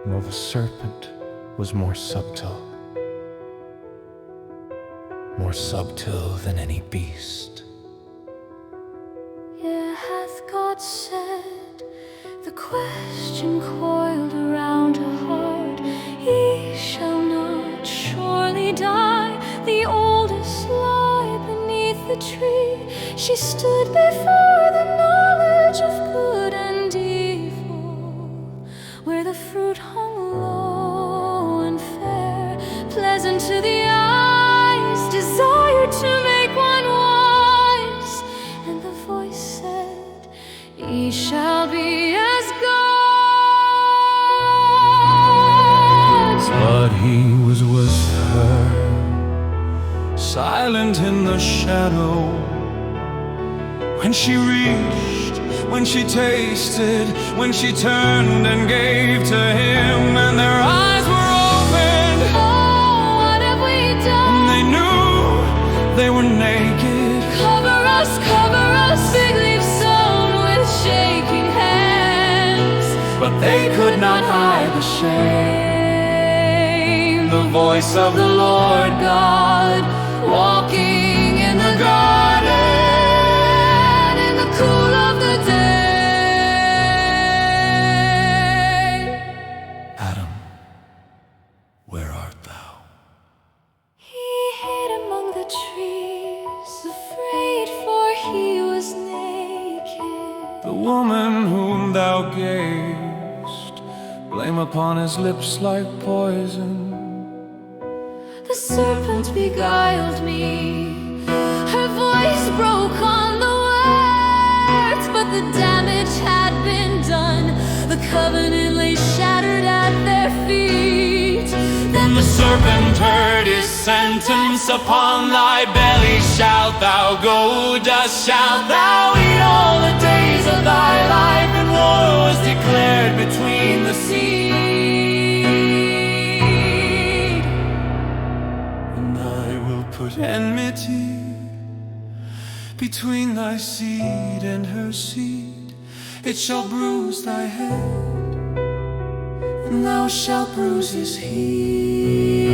while the serpent was more subtil than any beast. Yeah, hath God said, the question coiled around her heart, ye shall not surely die. The oldest lie beneath the tree, she stood before the knowledge of good and evil, where the fruit hung low and fair, pleasant to the eyes, desired to make one wise. And the voice said, ye shall be as gods. But he was with her, silent in the shadow. When she reached, when she tasted, when she turned and gave to him, and their eyes were opened. Oh, what have we done? And they knew they were naked. Cover us, fig leaves sown with shaking hands. But they could not hide the shame. The voice of the Lord God walking in the garden in the cool of the day. Adam, where art thou? He hid among the trees, afraid, for he was naked. The woman whom thou gavest, blame upon his lips like poison. The serpent beguiled me, her voice broke on the words, but the damage had been done, the covenant lay shattered at their feet. Then the serpent heard his sentence, upon thy belly shalt thou go, dust shalt thou eat all the days of thy life, and war was declared between the seed. And I will put enmity between thy seed and her seed. It shall bruise thy head, and thou shalt bruise his heel.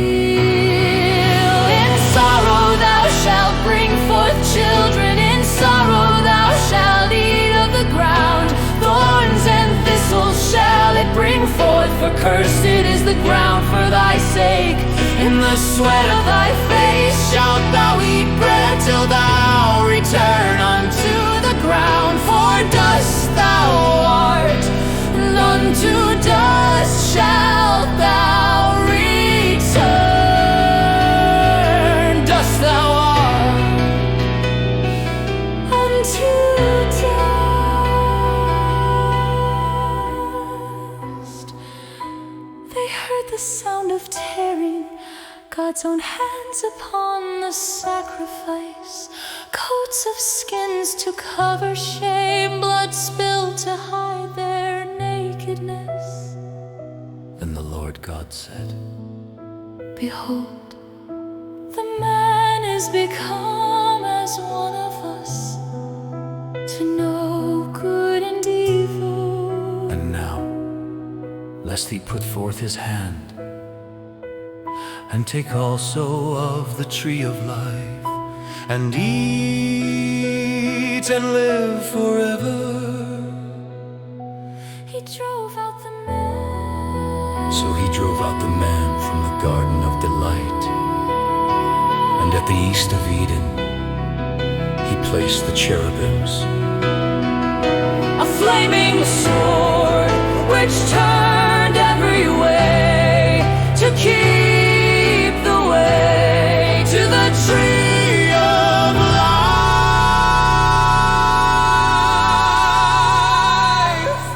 In sorrow thou shalt bring forth children, in sorrow thou shalt eat of the ground. Thorns and thistles shall it bring forth, for cursed it is the ground for thy sake. In the sweat of thy face shalt thou eat bread, till thou return unto the ground. For dust thou art, and unto dust shalt thou return. Dust thou art, unto dust. They heard the sound of tearing, God's own hands upon the sacrifice, coats of skins to cover shame, blood spilled to hide their nakedness. Then the Lord God said, Behold, the man is become as one of us, to know good and evil. and now, lest he put forth his hand, and take also of the tree of life, and eat and live forever. He drove out the man. So he drove out the man from the garden of delight, and at the east of Eden he placed the cherubims. A flaming sword which turned every way to keep the way to the tree of life.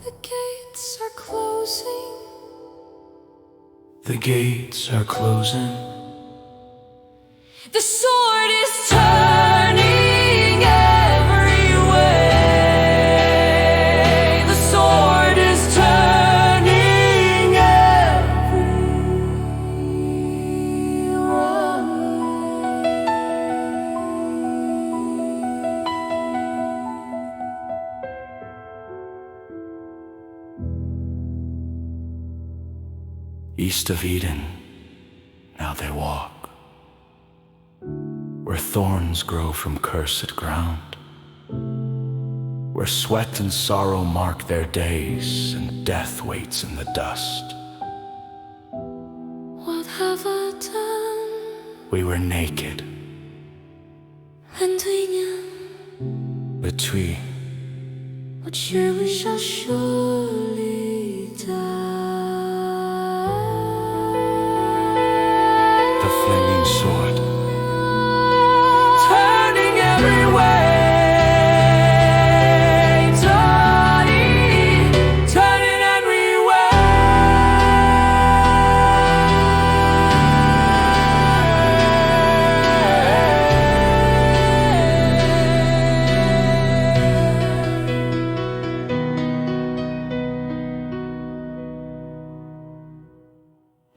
The gates are closing. The gates are closing. The sword is turning every way. The sword is turning every way. East of Eden, now they walk, where thorns grow from cursed ground, where sweat and sorrow mark their days, and death waits in the dust. What have I done? We were naked, And we knew, but we but sure we shall surely die. the flaming sword, turning everywhere.